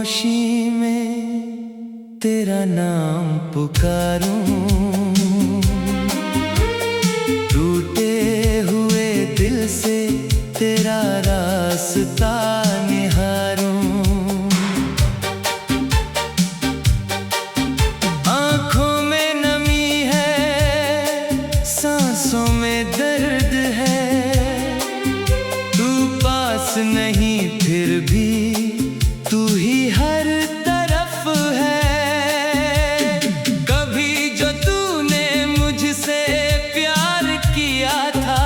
खामोशी में तेरा नाम पुकारूं, टूटे हुए दिल से तेरा रास्ता निहारूं। आँखों में नमी है, सांसों में दर्द है, तू पास नहीं फिर भी तू ही हर तरफ है। कभी जो तूने मुझसे प्यार किया था,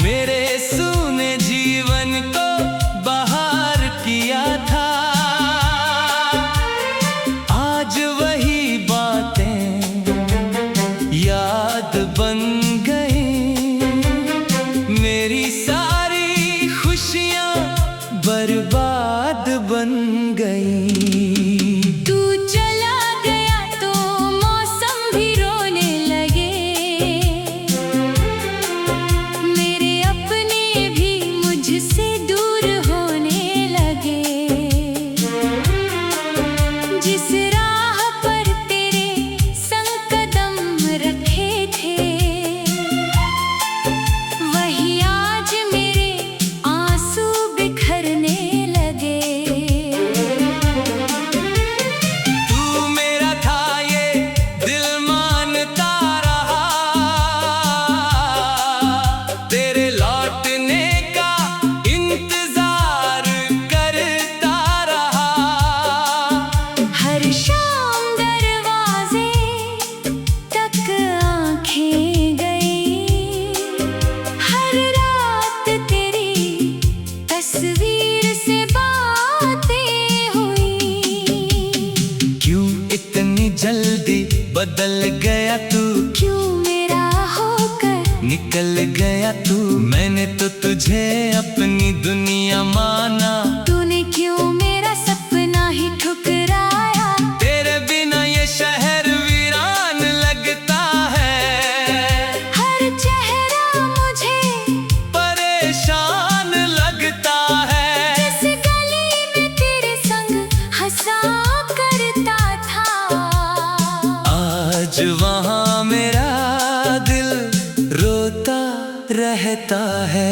मेरे सूने जीवन को बहार किया था। आज वही बातें याद बन गई, मेरी सारी खुशियाँ बर्बाद बन गई। तू चला गया तो मौसम भी रोने लगे, मेरे अपने भी मुझसे दूर होने लगे। जिस राह पर तेरे संग कदम रखे थे, वही आज मेरे आंसू बिखरने लगे। तू मेरा था ये दिल मानता रहा, तेरे लौटने का इंतजार करता रहा। हर शाम दरवाजे तक आंखें गई, हर रात तेरी तस्वीर से बातें हुई। क्यों इतनी जल्दी बदल गया तू, क्यों मेरा होकर निकल गया तू। मैंने तो तुझे अपनी दुनिया माना, तूने क्यों मेरा सपना ही ठुकराया। तेरे बिना ये शहर वीरान लगता है, हर चेहरा मुझे परेशान लगता है। जिस गली में तेरे संग हंसा करता था, आज वहाँ मेरा दिल रोता रहता है।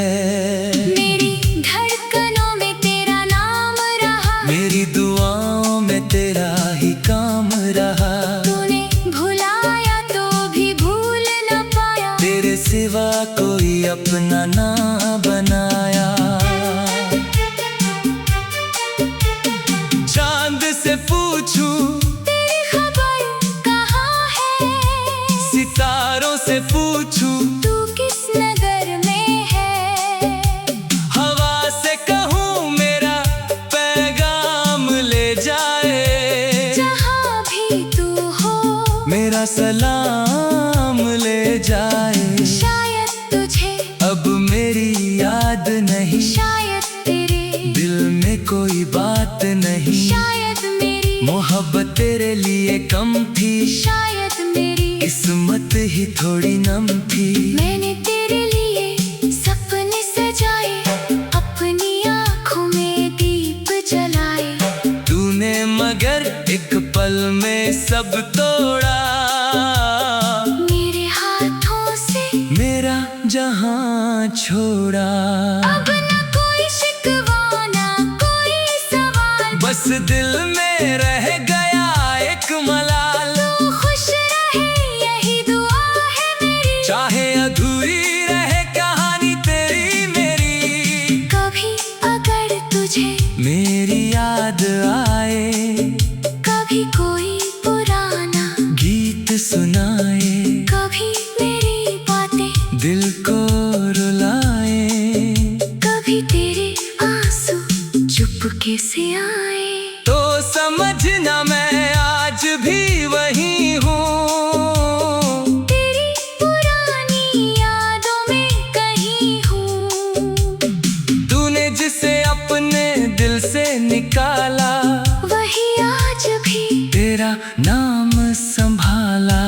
मेरी धड़कनों में तेरा नाम रहा, मेरी दुआओं में तेरा ही काम रहा। तूने भुलाया तो भी भूल न पाया, तेरे सिवा कोई अपना ना बनाया। चांद से पूछूं तेरी खबर कहाँ है, सितारों से पूछूं तू किस नगर में है। हवा से कहूँ मेरा पैगाम ले जाए, जहाँ भी तू हो मेरा सलाम ले जाए। शायद तुझे अब मेरी याद नहीं, शायद तेरे दिल में कोई बात नहीं। शायद मेरी मोहब्बत तेरे लिए कम थी, शायद मेरी किस्मत ही थोड़ी नम थी। मैंने तेरे लिए सपने सजाए, अपनी आँखों में दीप जलाए। तूने मगर एक पल में सब तोड़ा, मेरे हाथों से मेरा जहां छोड़ा। अब न कोई शिकवा न कोई सवाल, बस दिल में रह गया एक मलाल। तू खुश रहे यही दुआ है मेरी, चाहे अधूरी रहे कहानी तेरी मेरी। कभी अगर तुझे मेरी याद आए, कभी कोई पुराना गीत सुनाए, कभी मेरी बातें दिल को रुलाए। कभी तेरे आंसू चुपके से आए, तो समझना मैं आज भी वही हूँ, तेरी पुरानी यादों में कहीं हूँ। तूने जिसे अपने दिल से निकाला, वही आज भी तेरा नाम संभाला।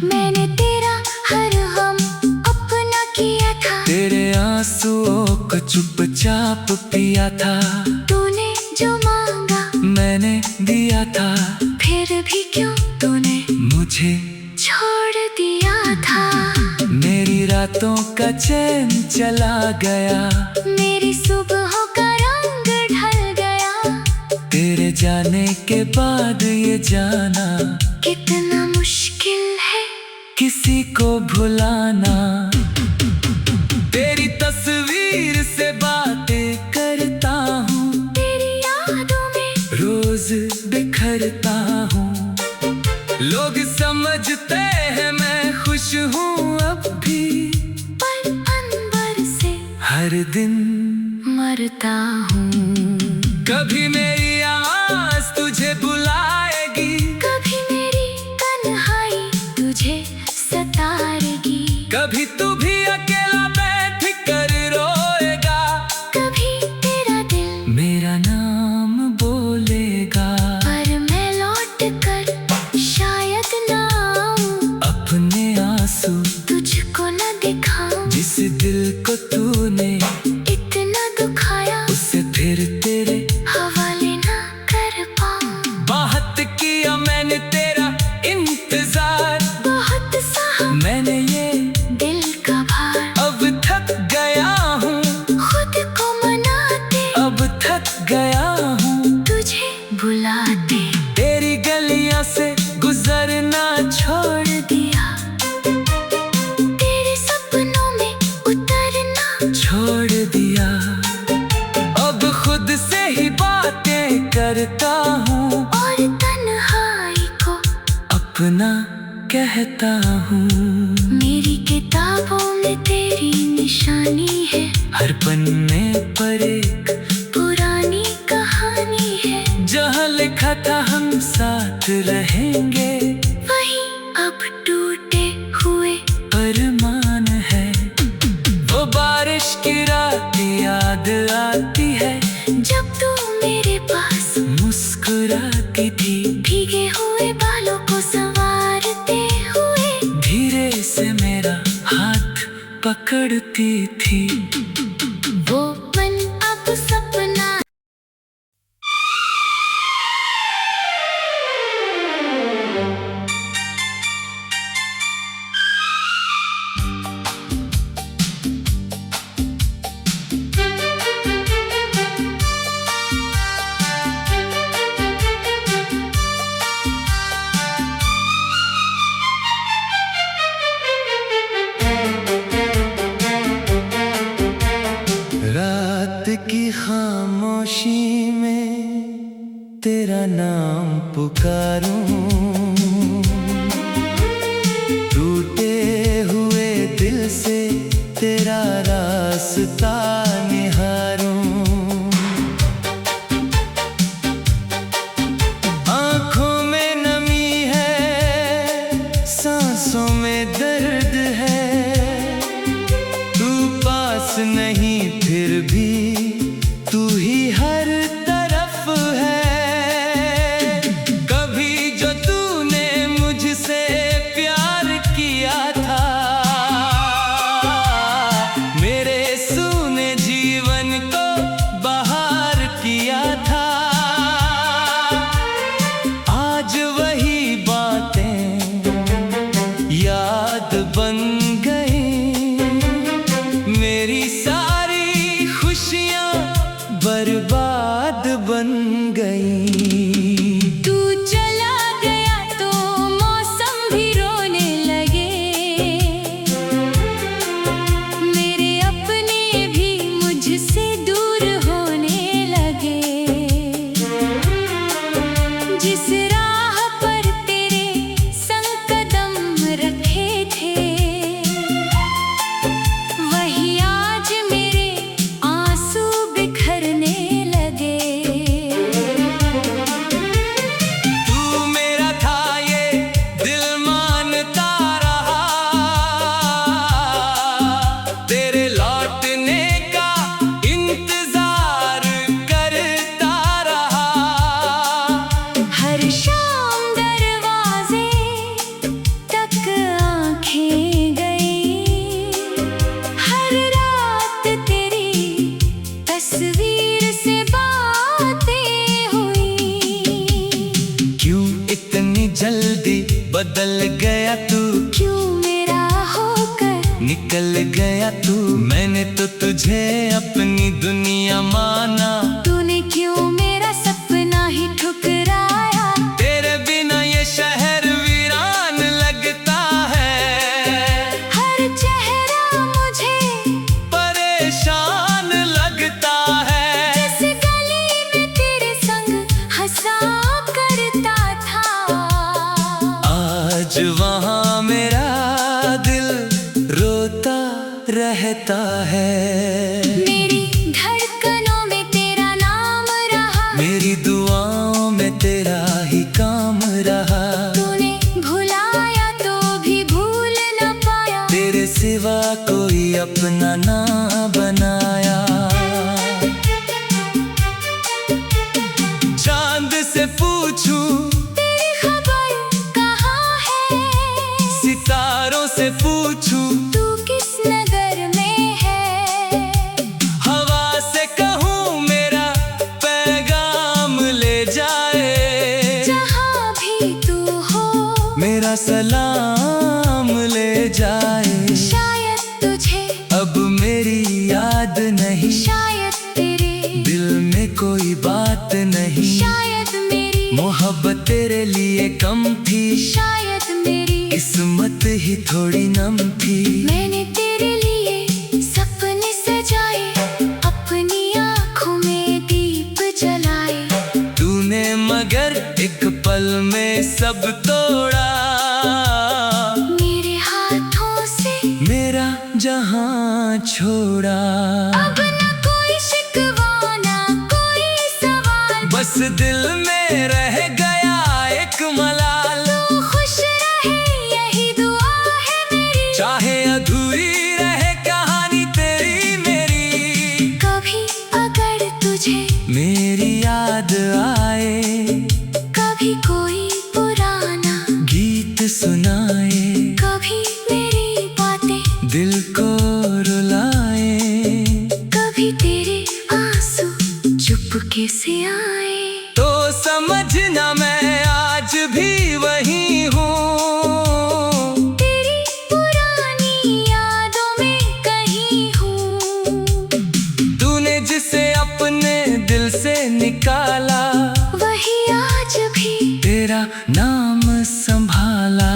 मैंने तेरा हर हम अपना किया था, तेरे आंसुओं को चुपचाप पिया था। तूने था, फिर भी क्यों तूने मुझे छोड़ दिया था। मेरी रातों का चैन चला गया, मेरी सुबहों का रंग ढल गया। तेरे जाने के बाद ये जाना कितना मुश्किल है किसी को भुलाना। तेरी तस्वीर से बातें करता हूँ, तेरी यादों में रोज बिखरता हूँ। लोग समझते हैं मैं खुश हूँ अब भी, पर अंदर से हर दिन मरता हूँ। कभी मेरी आवाज तुझे बुलाएगी, कभी मेरी तन्हाई तुझे सताएगी। कभी तू भी अकेला बैठ कर रोएगा, कभी तेरा दिल मेरा नाम बोलेगा। पर मैं लौट कर शायद ना आऊं, अपने आंसू तुझको न दिखाऊं। जिस दिल को तूने इतना दुखाया, उसे फिर तेरे हवाले ना कर पाऊं। बहुत किया मैंने तेरा इंतजार, बहुत सहा मैंने ये दिल का भार। अब थक गया हूँ, खुद को मनाते अब थक गया हूँ। तुझे बुलाते तेरी गलियां से गुजरना छोड़ दिया, तेरे सपनों में उतरना छोड़ दिया। अब खुद से ही बातें करता हूँ, और तन्हाई को अपना कहता हूँ। मेरी किताबों में तेरी निशानी है, हर पन्ने पर एक पुरानी कहानी है। जहाँ लिखा था हम साथ रहेंगे, वही अब टूटे हुए अरमान है। वो बारिश की रात याद आती है, जब तू मेरे पास मुस्कुराती थी। भीगे हुए बालों को संवारते हुए धीरे से मेरा हाथ पकड़ती थी। वो पल अब सपना। रात की खामोशी में तेरा नाम पुकारूं, टूटे हुए दिल से तेरा रास्ता निहारूं। आँखों में नमी है, सांसों में दर्द है। तू पास नहीं फिर भी तू ही हर तरफ है। कभी जो तूने मुझसे प्यार किया था, मेरे सूने जीवन को बहार किया था। आज वही बातें याद बन गई, मेरी सारी खुशियाँ बर्बाद बन गई। तू चला गया तो मौसम भी रोने लगे, मेरे अपने भी मुझसे दूर होने लगे। जिस राह पर तेरे संग कदम रखे थे, वही आज मेरे आंसू बिखरने लगे। बदल गया तू, क्यों मेरा होकर निकल गया तू। मैंने तो तुझे अपनी दुनिया माना, तूने क्यों मेरा सपना ही ठुकराया। तेरे बिना ये शहर वीरान लगता है, हर चेहरा मुझे परेशान लगता है। जिस गली में तेरे संग हंसा करता था, आज वहाँ मेरा दिल रोता रहता है। मेरी धड़कनों में तेरा नाम रहा, मेरी दुआओं में तेरा ही काम रहा। तूने भुलाया तो भी भूल न पाया, तेरे सिवा कोई अपना ना बनाया। चांद से पूछूं तेरी खबर कहाँ है, सितारों से पूछूं तू किस नगर में है। हवा से कहूँ मेरा पैगाम ले जाए, जहाँ भी तू हो मेरा सलाम ले जाए। शायद तुझे अब मेरी याद नहीं, शायद तेरे दिल में कोई बात नहीं। शायद मेरी मोहब्बत तेरे लिए कम थी, शायद मेरी किस्मत ही थोड़ी नम थी। मैंने तेरे लिए सपने सजाए, अपनी आँखों में दीप जलाए। तूने मगर एक पल में सब तोड़ा, मेरे हाथों से मेरा जहां छोड़ा। अब न कोई शिकवा ना कोई सवाल, बस दिल में रह गया एक मलाल। तू खुश रहे यही दुआ है मेरी, चाहे अधूरी रहे कहानी तेरी मेरी। कभी अगर तुझे मेरी याद आए, कभी कोई पुराना गीत सुनाए, कभी मेरी बातें दिल को रुलाए। कभी तेरे आंसू चुपके से आए, तो समझना मैं आज भी वही हूँ, तेरी पुरानी यादों में कहीं हूँ। तूने जिसे अपने दिल से निकाला, वही आज भी तेरा नाम संभाला।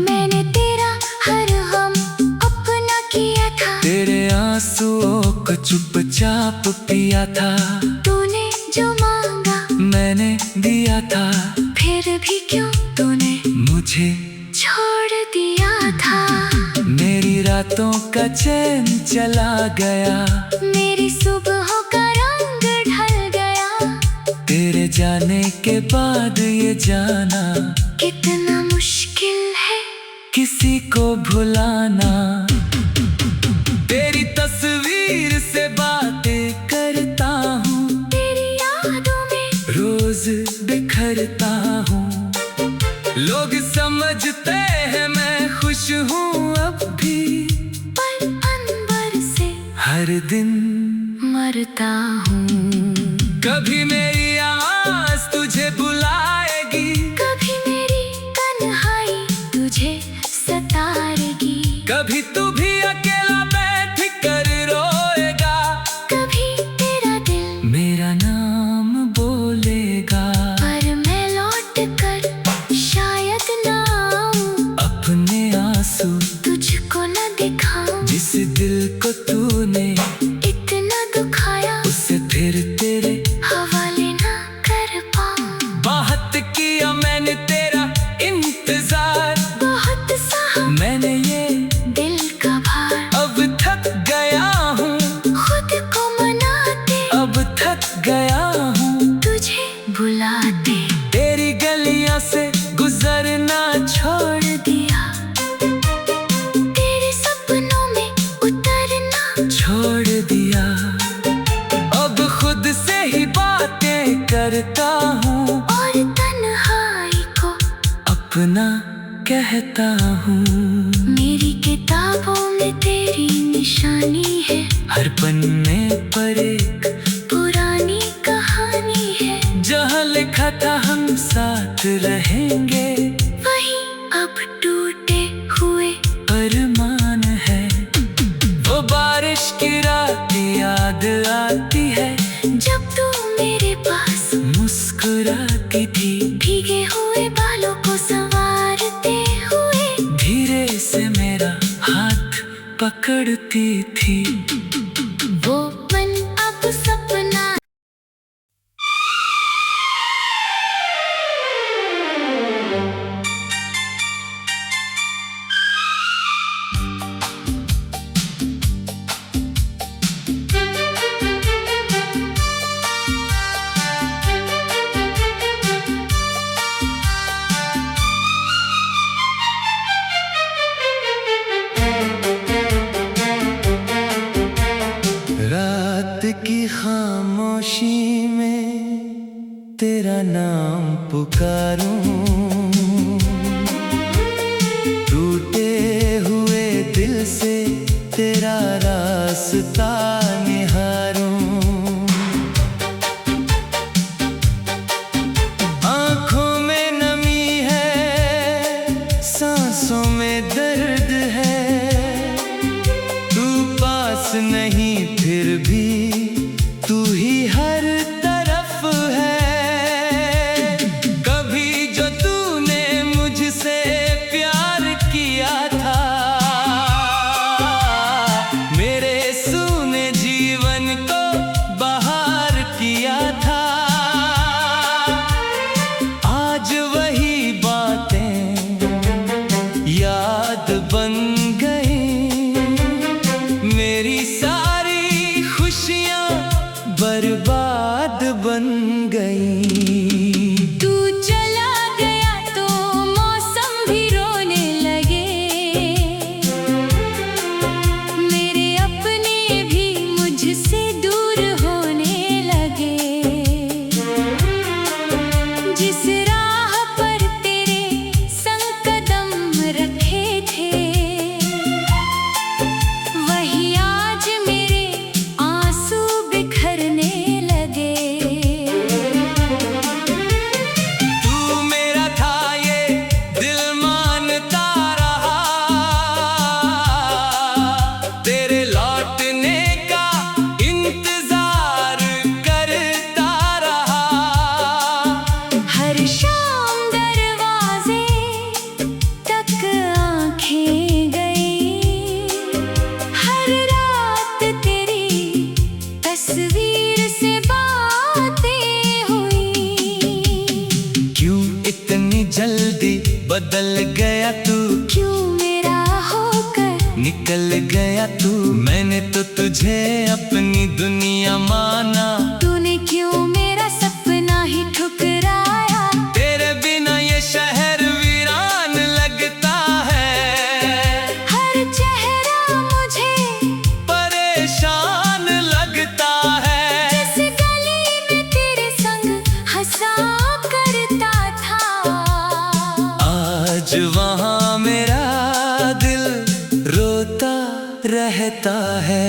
मैंने तेरा हर गम अपना किया था, तेरे आंसुओं को चुपचाप पिया था। तूने जो मांगा मैंने दिया था, फिर भी क्यों तूने मुझे छोड़ दिया था। मेरी रातों का चैन चला गया, मेरी सुबहों का रंग ढल गया। तेरे जाने के बाद ये जाना कितना मुश्किल है किसी को भुलाना। तेरी तस्वीर से बातें करता हूँ, तेरी यादों में रोज बिखरता हूँ। लोग समझते हैं मैं खुश हूँ अब भी, पर अनबर से हर दिन मरता हूँ। कभी मेरी आवाज़ तुझे बुलाएगी, कभी मेरी तन्हाई तुझे सताएगी, कभी तू भी अकेला बैठ कर रोएगा। कभी तेरा दिल मेरा नाम बोलेगा, पर मैं लौट कर शायद ना आऊं। अपने आंसू तुझको न दिखाऊं, जिस दिल को तूने इतना दुखाया, उसे फिर तेरे हवाले ना कर पाऊं। बात किया मैंने तेरा इंतजार, बहुत सहा मैंने ये दिल का भार, अब थक गया हूँ, खुद को मनाते अब थक गया हूँ। तुझे बुलाते तेरी गलियां से गुजरना छोड़ दिया, तेरे सपनों में उतरना छोड़ दिया। अब खुद से ही बातें करता हूँ, और तन्हाई को अपना कहता हूँ। मेरी किताबों में तेरी निशानी है, हर पन्ने पर एक पुरानी कहानी है। जहाँ लिखा था हम साथ रहेंगे, वही मुस्कुराती थी, भीगे हुए बालों को संवारते हुए धीरे से मेरा हाथ पकड़ती थी। वो मन अब सपना। रात की खामोशी में तेरा नाम पुकारूं, टूटे हुए दिल से तेरा रास्ता निहारूं। आँखों में नमी है, सांसों में दर्द है, तू पास नहीं फिर भी तू ही हर तरफ है। कभी जो तूने मुझसे प्यार किया था, मेरे सूने जीवन को बहार किया था। आज वही बातें याद बन गई, मेरी सारी खुशियाँ बर्बाद बन गई। तू चला गया तो मौसम भी रोने लगे, मेरे अपने भी मुझसे दूर होने लगे। जिस राह पर तेरे संग कदम रखे थे, वही आज मेरे आंसू बिखरने लगे। तू मेरा था ये दिल मानता रहा, तेरे लौटने का इंतजार करता रहा। हर शाम दरवाजे तक आंखें गई, हर रात तेरी तस्वीर से बातें हुई। क्यों इतनी जल्दी बदल गया तू, क्यों मेरा होकर निकल गया तू। मैंने तो तुझे अपनी दुनिया माना, तूने क्यों मेरा सपना ही ठुकराया। तेरे बिना ये शहर वीरान लगता है, हर चेहरा मुझे परेशान लगता है। जिस गली में तेरे संग हंसा करता था, आज वहाँ मेरा दिल रोता रहता है।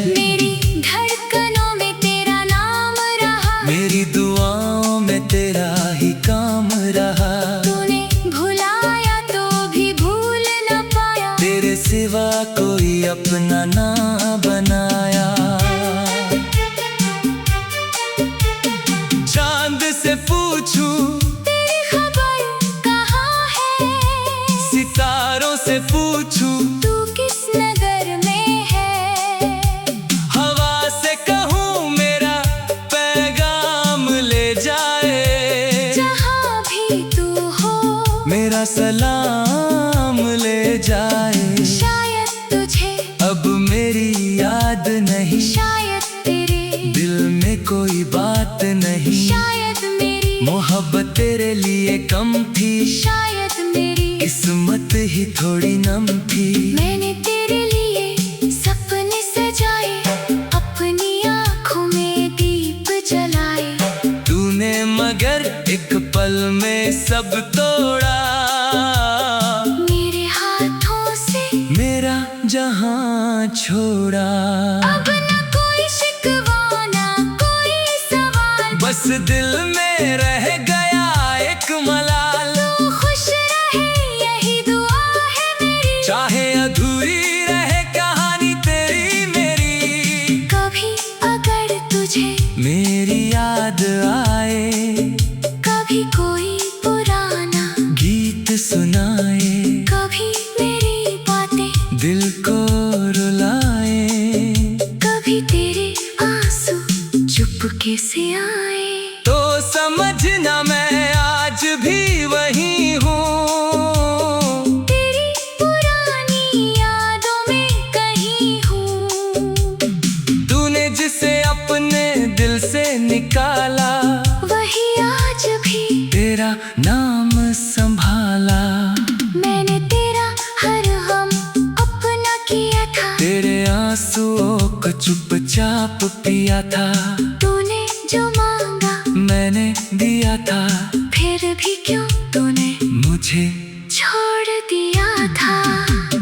मेरी धड़कनों में तेरा नाम रहा, मेरी दुआओं में तेरा ही काम रहा। तूने भुलाया तो भी भूल न पाया, तेरे सिवा कोई अपना ना बनाया। चांद से पूछूं तेरी खबर कहाँ है, सितारों से पूछूं तू किस नगर में है। हवा से कहूँ मेरा पैगाम ले जाए, जहाँ भी तू हो मेरा सलाम ले जाए। शायद तुझे अब मेरी याद नहीं, शायद तेरे दिल में कोई बात नहीं। शायद मेरी मोहब्बत तेरे लिए कम थी, शायद मेरी किस्मत ही थोड़ी नम थी। मैंने तेरे लिए सपने सजाए, अपनी आँखों में दीप जलाए। तूने मगर एक पल में सब तोड़ा, मेरे हाथों से मेरा जहां छोड़ा। अब न कोई शिकवा न कोई सवाल, बस दिल में रह गया एक मलाल। तू खुश रहे यही दुआ है मेरी, चाहे अधूरी रहे कहानी तेरी मेरी। कभी अगर तुझे मेरी याद आए समझना मैं आज भी वही हूँ। तेरी पुरानी यादों में कहीं हूँ। तूने जिसे अपने दिल से निकाला, वही आज भी तेरा नाम संभाला। मैंने तेरा हर हम अपना किया था। तेरे आंसुओं को चुपचाप पिया था। तूने जो मांगा मैंने दिया था। फिर भी क्यों तूने मुझे छोड़ दिया था।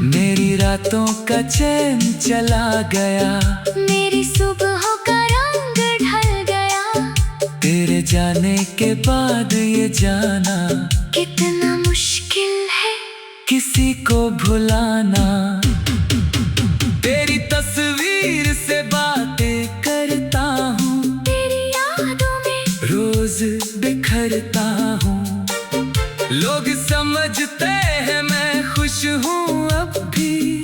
मेरी रातों का चैन चला गया। मेरी सुबहों का रंग ढल गया। तेरे जाने के बाद ये जाना कितना मुश्किल है किसी को भुलाना। तेरी तस्वीर से बातें करता हूँ। तेरी यादों में रोज बिखरता हूँ। लोग समझते हैं मैं खुश हूँ अब भी,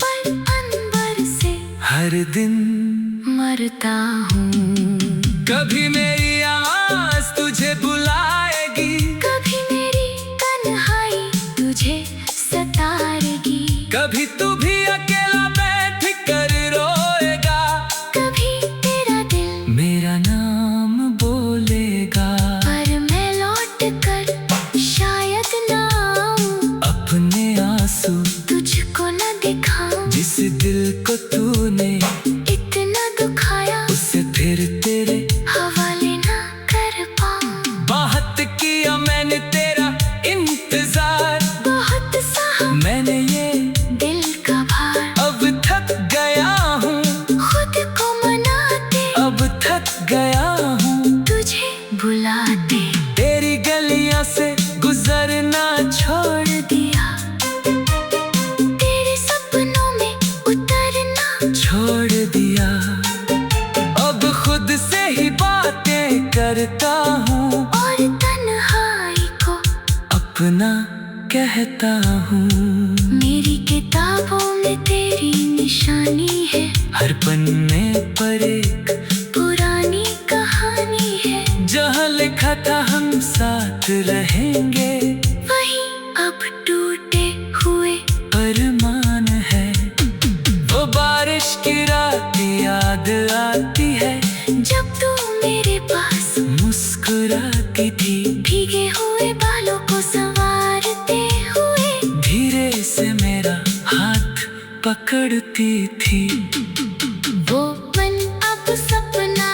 पर अंबर से हर दिन मरता हूँ। कभी मेरी आवाज़ तुझे बुलाएगी, कभी मेरी तन्हाई तुझे सताएगी। कभी तू भी अकेला बैठ कर रोएगा। कभी तेरा दिल मेरा नाम बोलेगा, पर मैं लौट कर शायद ना आऊं। अपने आंसू तुझको न दिखाऊं। जिस दिल को तूने इतना दुखाया, उसे फिर तेरे हवाले ना कर पाऊं। बहुत किया मैंने तेरा इंतजार, बहुत सहा मैंने ये दिल का भार। अब थक गया हूँ, खुद को मनाते अब थक गया हूँ। तुझे बुलाते तेरी गलियां से गुजरना छोड़ दिया। तेरे सपनों में उतरना छोड़ दिया। अब खुद से ही बातें करता हूँ, और तन्हाई को अपना कहता हूँ। मेरी किताबों में तेरी निशानी है। हर पन्ने पर एक पुरानी कहानी है। जहाँ लिखा था हम साथ रहेंगे, वही अब टूटे हुए अरमान है। वो बारिश की रात याद आती है, जब तू मेरे पास मुस्कुराती थी। भीगे हुए बालों को संवारते हुए धीरे से मेरा हाथ पकड़ती थी। वो मन अब सपना।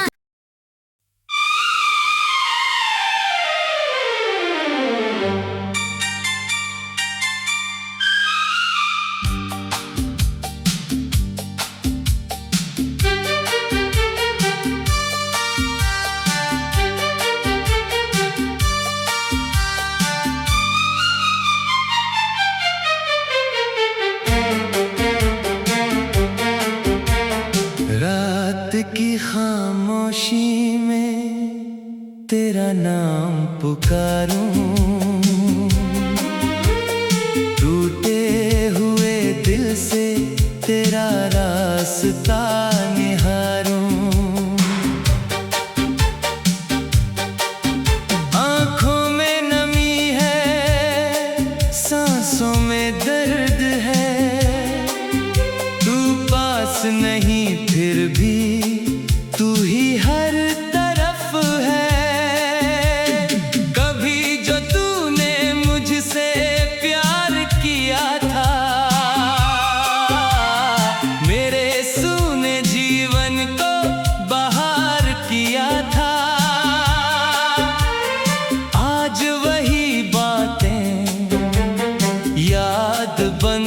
रात की खामोशी में तेरा नाम पुकारूं, टूटे हुए दिल से तेरा रास्ता निहारूं। आँखों में नमी है, सांसों में दर्द है। तू पास नहीं फिर भी तू ही हर तरफ है। कभी जो तूने मुझसे प्यार किया था, मेरे सूने जीवन को बहार किया था। आज वही बातें याद बन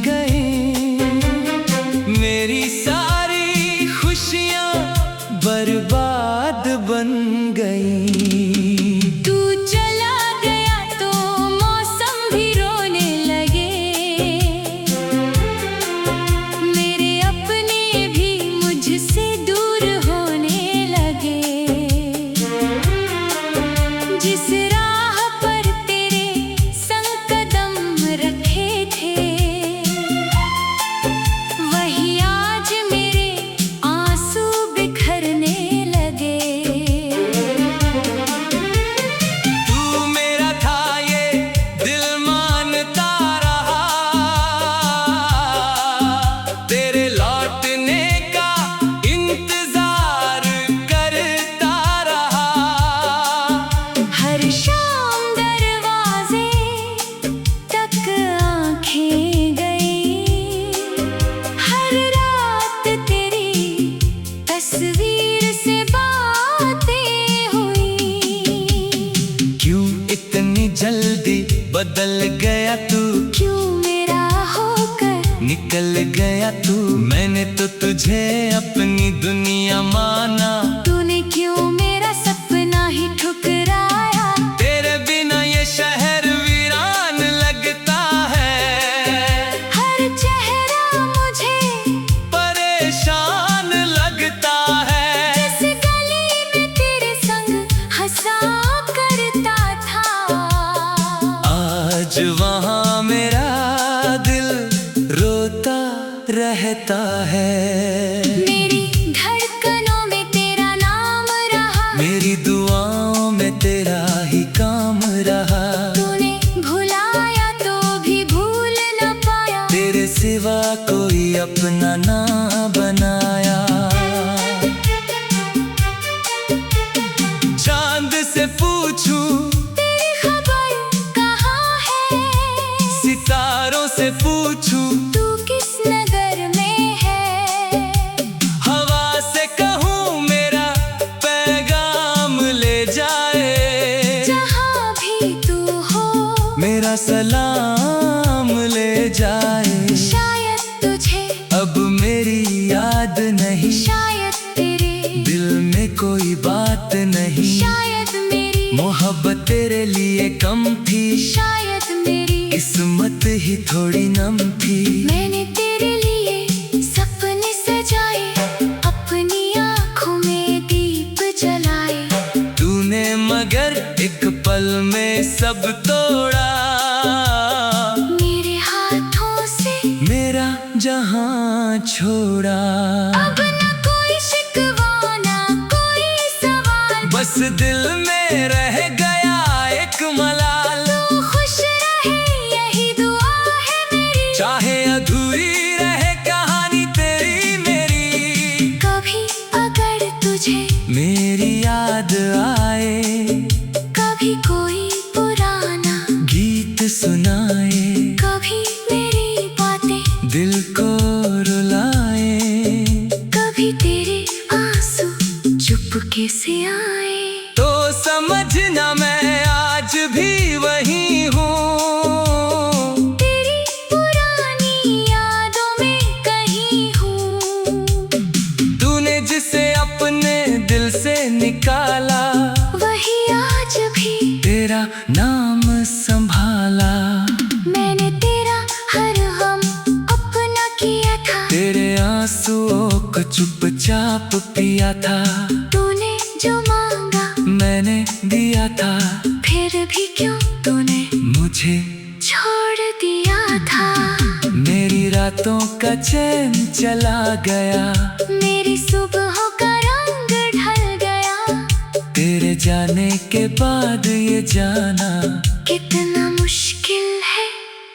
गई। मेरी सारी खुशियाँ बर्बाद बन गई। तू चला गया तो मौसम भी रोने लगे। मेरे अपने भी मुझसे दूर होने लगे। जिस राह पर तेरे संग कदम रखे थे, वही आज मेरे आंसू बिखरने लगे। बदल गया तू, क्यों मेरा होकर निकल गया तू। मैंने तो तुझे अपनी दुनिया माना, तूने क्यों मेरा सपना ही ठुकराया। तेरे बिना ये शहर वीरान लगता है, हर चेहरा मुझे परेशान लगता है। जिस गली में तेरे संग हंसा करता था, आज वहाँ मेरा दिल रोता रहता है। मेरी धड़कनों में तेरा नाम रहा, मेरी दुआओं में तेरा ही काम रहा। तूने भुलाया तो भी भूल न पाया, तेरे सिवा कोई अपना ना बनाया। चांद से पूछूं तेरी खबर कहाँ है, सितारों से पूछूं तू किस नगर में है। हवा से कहूँ मेरा पैगाम ले जाए, जहाँ भी तू हो मेरा सलाम ले जाए। शायद तुझे अब मेरी याद नहीं, शायद तेरे दिल में कोई बात नहीं। शायद मेरी मोहब्बत तेरे लिए कम थी, शायद मेरी किस्मत ही थोड़ी नम थी। मैंने तेरे लिए सपने सजाए, अपनी आँखों में दीप जलाए। तूने मगर एक पल में सब तोड़ा, मेरे हाथों से मेरा जहां छोड़ा। अब न कोई शिकवा न कोई सवाल, बस दिल में रह गया एक मलाल। तू खुश रहे यही दुआ है मेरी, चाहे अधूरी रहे कहानी तेरी मेरी। कभी अगर तुझे मेरी याद आए, कभी कोई पुराना गीत सुनाए, कभी मेरी बातें दिल को रुलाए। कभी तेरे आंसू चुपके से आए, तो समझना मैं आज भी वही हूँ, तेरी पुरानी यादों में कहीं हूँ। तूने जिसे अपने दिल से निकाला, वही आज भी तेरा नाम संभाला। मैंने तेरा हर हम अपना किया था, तेरे आंसुओं को चुपचाप पिया था। तूने जो मांगा मैंने दिया था, फिर भी क्यों तूने मुझे छोड़ दिया था। मेरी रातों का चैन चला गया, मेरी सुबहों का रंग ढल गया। तेरे जाने के बाद ये जाना कितना मुश्किल है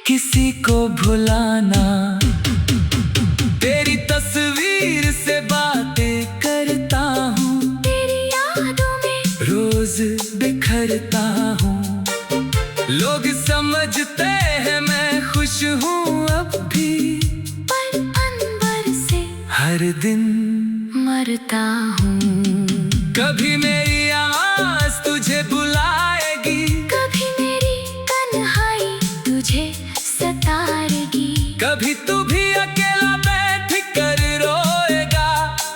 किसी को भुलाना। तेरी तस्वीर से बातें करता हूँ, तेरी यादों में रोज बिखरता हूँ। लोग समझते हैं मैं खुश हूँ अब भी, पर अंदर से हर दिन मरता हूँ। कभी मेरी आवाज तुझे बुलाएगी, कभी मेरी तन्हाई तुझे सताएगी, कभी तू भी अकेला बैठ कर रोएगा।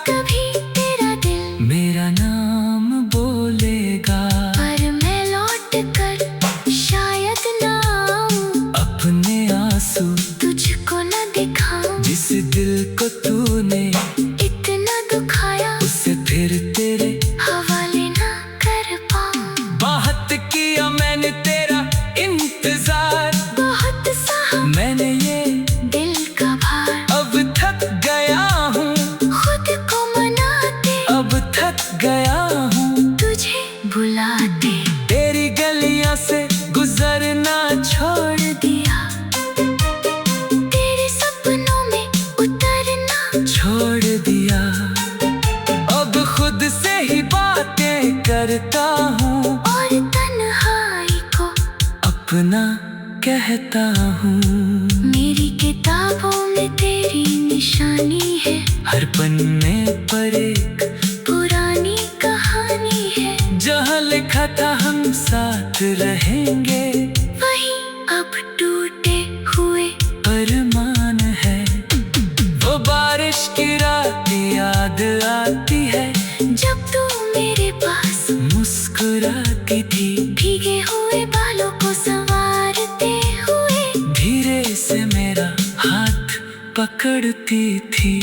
कभी तेरा दिल मेरा नाम बोलेगा, पर मैं लौट कर शायद ना आऊं। अपने आंसू तुझको न दिखाऊं, जिस दिल को तूने इतना दुखाया उसे फिर तेरे हवाले ना कर पाऊं। बहुत किया मैंने तेरा इंतजार, बहुत सहा मैंने ये दिल का भार, अब थक गया हूँ, खुद को मनाते अब थक गया हूँ। तुझे बुलाते तेरी गलियां से गुजरना छोड़ दिया, तेरे सपनों में उतरना छोड़ दिया। अब खुद से ही बातें करता हूँ, और तन्हाई को अपना कहता हूँ। मेरी किताबों में तेरी निशानी है, हर पन्ने पर एक पुरानी कहानी है। जहाँ लिखा था हम साथ रहेंगे, वही अब टूटे हुए अरमान है। वो बारिश की रात याद आती है, जब तू मेरे पास मुस्कुराती थी। भीगे हुए बालों को संवारते हुए धीरे से मेरा हाथ पकड़ती थी।